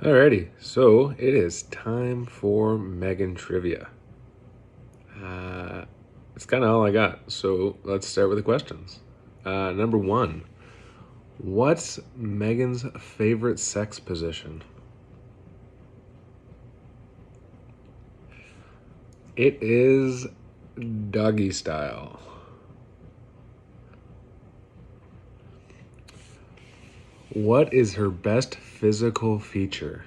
Alrighty, so it is time for Meagan trivia. It's kind of all I got, so let's start with the questions. Number one, what's Megan's favorite sex position? It is doggy style. What is her best physical feature?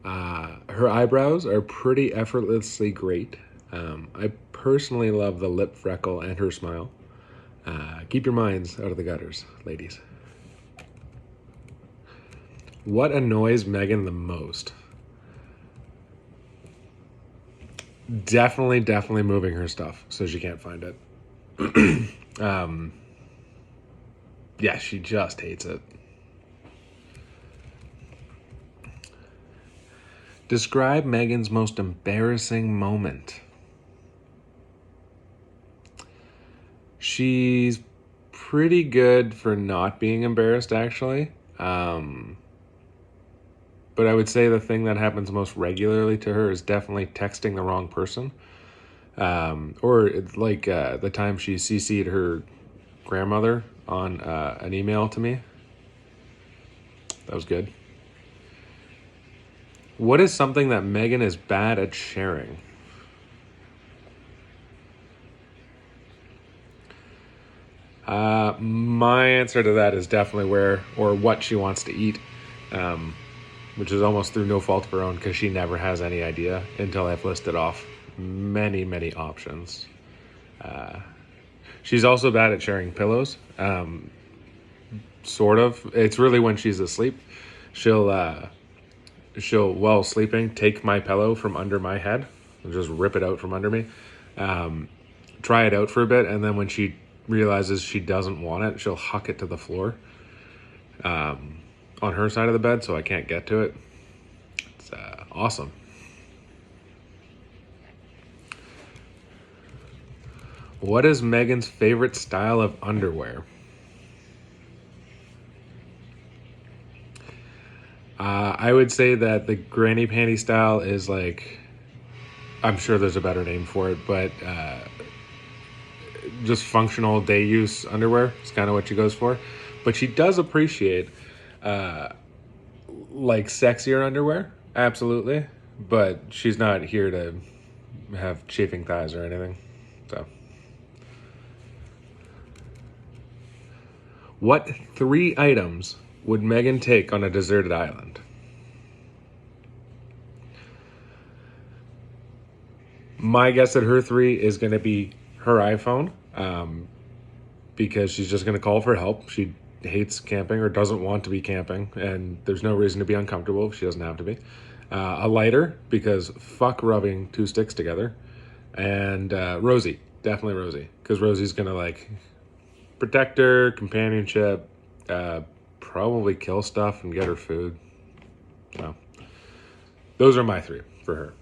Her eyebrows are pretty effortlessly great. I personally love the lip freckle and her smile. Keep your minds out of the gutters, ladies. What annoys Megan the most? Definitely moving her stuff so she can't find it. Yeah, she just hates it. Describe Megan's most embarrassing moment. She's pretty good for not being embarrassed, actually. But I would say the thing that happens most regularly to her is definitely texting the wrong person. Or like the time she CC'd her grandmother on an email to me. That was good. What is something that Megan is bad at sharing? My answer to that is definitely where or what she wants to eat, which is almost through no fault of her own because she never has any idea until I've listed off many options. She's also bad at sharing pillows. Sort of. It's really when she's asleep. She'll while sleeping take my pillow from under my head and just rip it out from under me. Try it out for a bit, and then when she realizes she doesn't want it, she'll huck it to the floor on her side of the bed, so I can't get to it. It's awesome. What is Megan's favorite style of underwear? I would say that the granny panty style is like, I'm sure there's a better name for it, but just functional day use underwear is kind of what she goes for. But she does appreciate like sexier underwear, absolutely. But she's not here to have chafing thighs or anything. So, what three items would Megan take on a deserted island? My guess at her three is going to be her iPhone, because she's just going to call for help. She hates camping or doesn't want to be camping, and there's no reason to be uncomfortable if she doesn't have to be. A lighter, because fuck rubbing two sticks together. And Rosie, definitely Rosie, because Rosie's going to like protect her, companionship, probably kill stuff and get her food. So, those are my three for her.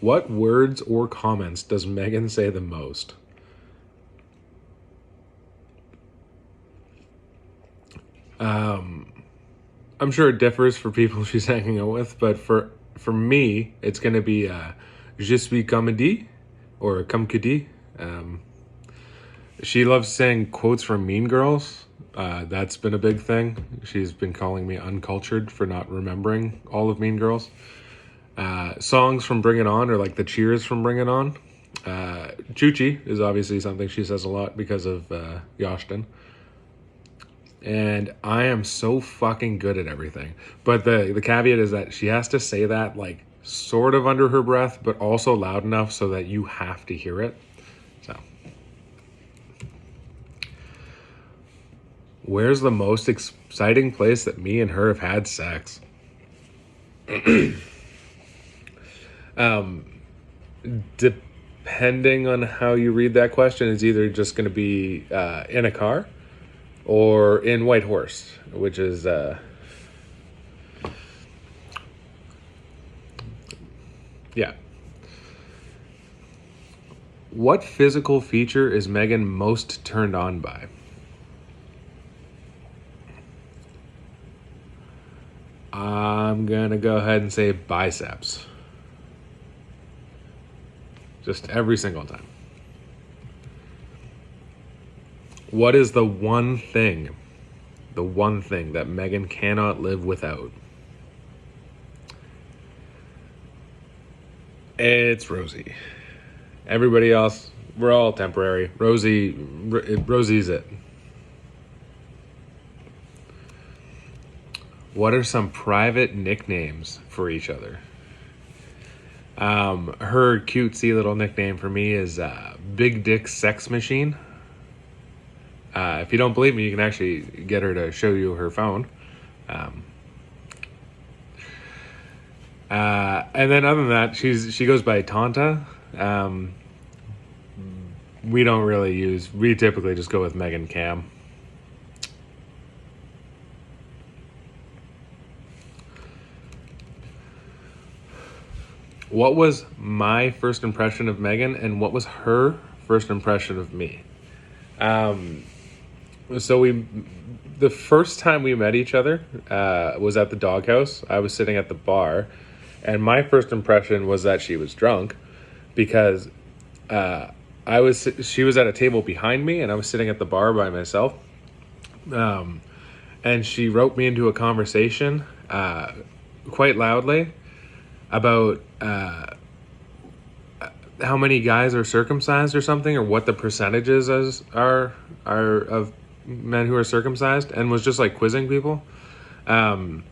What words or comments does Megan say the most? I'm sure it differs for people she's hanging out with, but for me, it's going to be je suis comédie or comme que dit. She loves saying quotes from Mean Girls. That's been a big thing. She's been calling me uncultured for not remembering all of Mean Girls. Songs from Bring It On, or like the cheers from Bring It On. Chuchi is obviously something she says a lot because of Yoshton. And I am so fucking good at everything. But the caveat is that she has to say that like sort of under her breath, but also loud enough so that you have to hear it. So, where's the most exciting place that me and her have had sex? Depending on how you read that question, it's either just going to be in a car or in White Horse, which is yeah. What physical feature is Megan most turned on by? I'm going to go ahead and say biceps. Just every single time. What is the one thing that Meagan cannot live without? It's Rosie. Everybody else, we're all temporary. Rosie's it. What are some private nicknames for each other? Her cutesy little nickname for me is Big Dick Sex Machine. If you don't believe me, you can actually get her to show you her phone. And then other than that, she goes by Tanta. We typically just go with Meagan Cam. What was my first impression of Meagan, and what was her first impression of me? The first time we met each other was at the doghouse. I was sitting at the bar, and my first impression was that she was drunk, because she was at a table behind me, and I was sitting at the bar by myself. And she roped me into a conversation quite loudly about how many guys are circumcised or something, or what the percentages are of men who are circumcised, and was just like quizzing people. And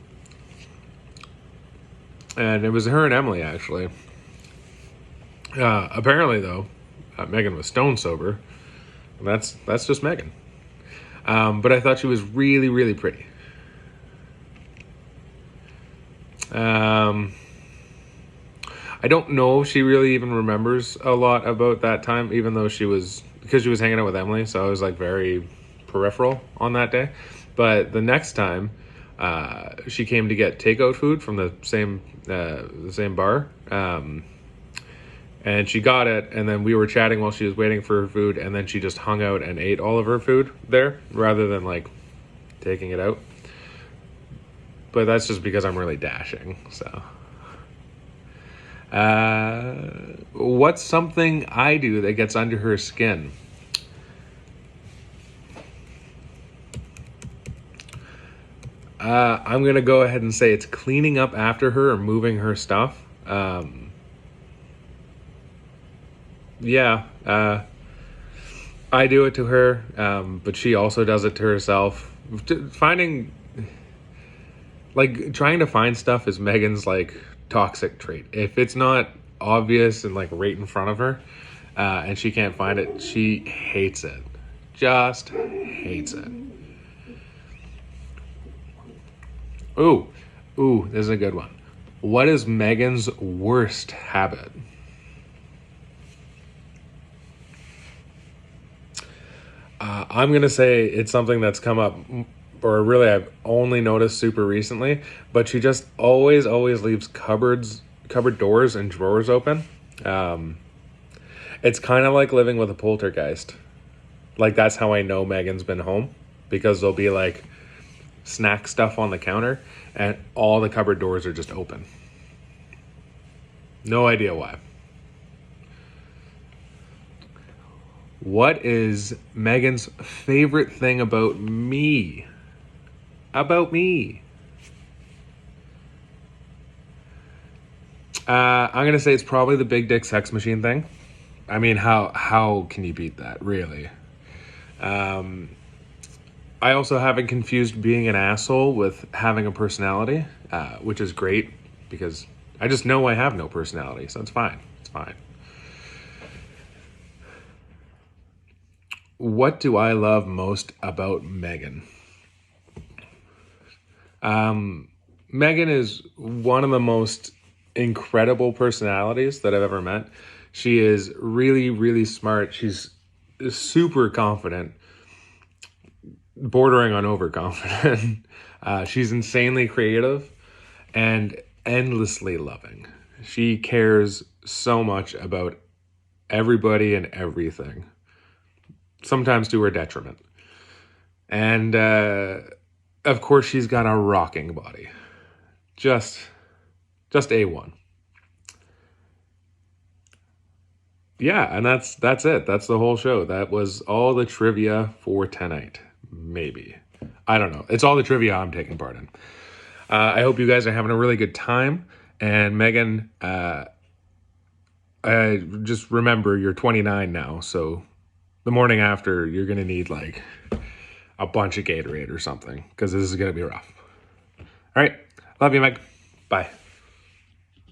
it was her and Emily, actually. Apparently, though, Meagan was stone sober. And that's just Meagan. But I thought she was really, really pretty. I don't know if she really even remembers a lot about that time, even though because she was hanging out with Emily, so I was like very peripheral on that day. But the next time, she came to get takeout food from the same bar, and she got it, and then we were chatting while she was waiting for her food, and then she just hung out and ate all of her food there rather than like taking it out. But that's just because I'm really dashing, so. What's something I do that gets under her skin? I'm going to go ahead and say it's cleaning up after her or moving her stuff. I do it to her, but she also does it to herself. Trying to find stuff is Meagan's like toxic trait. If it's not obvious and like right in front of her, and she can't find it, she hates it. Just hates it. Ooh, this is a good one. What is Meagan's worst habit? I'm going to say it's something that's come up, or really I've only noticed super recently, but she just always leaves cupboard doors and drawers open. It's kind of like living with a poltergeist. Like, that's how I know Meagan's been home, because there'll be like snack stuff on the counter and all the cupboard doors are just open. No idea why. What is Meagan's favorite thing about me? About me. I'm going to say it's probably the big dick sex machine thing. I mean, how can you beat that, really? I also haven't confused being an asshole with having a personality, which is great, because I just know I have no personality, so it's fine. It's fine. What do I love most about Meagan? Meagan is one of the most incredible personalities that I've ever met. She is really, really smart. She's super confident, bordering on overconfident. She's insanely creative and endlessly loving. She cares so much about everybody and everything, sometimes to her detriment. And of course, she's got a rocking body. just A1. Yeah, and that's it. That's the whole show. That was all the trivia for tonight. Maybe. I don't know. It's all the trivia I'm taking part in. I hope you guys are having a really good time. And Megan, just remember you're 29 now, so the morning after you're gonna need like a bunch of Gatorade or something because this is gonna be rough. All right, love you, Meg. Bye.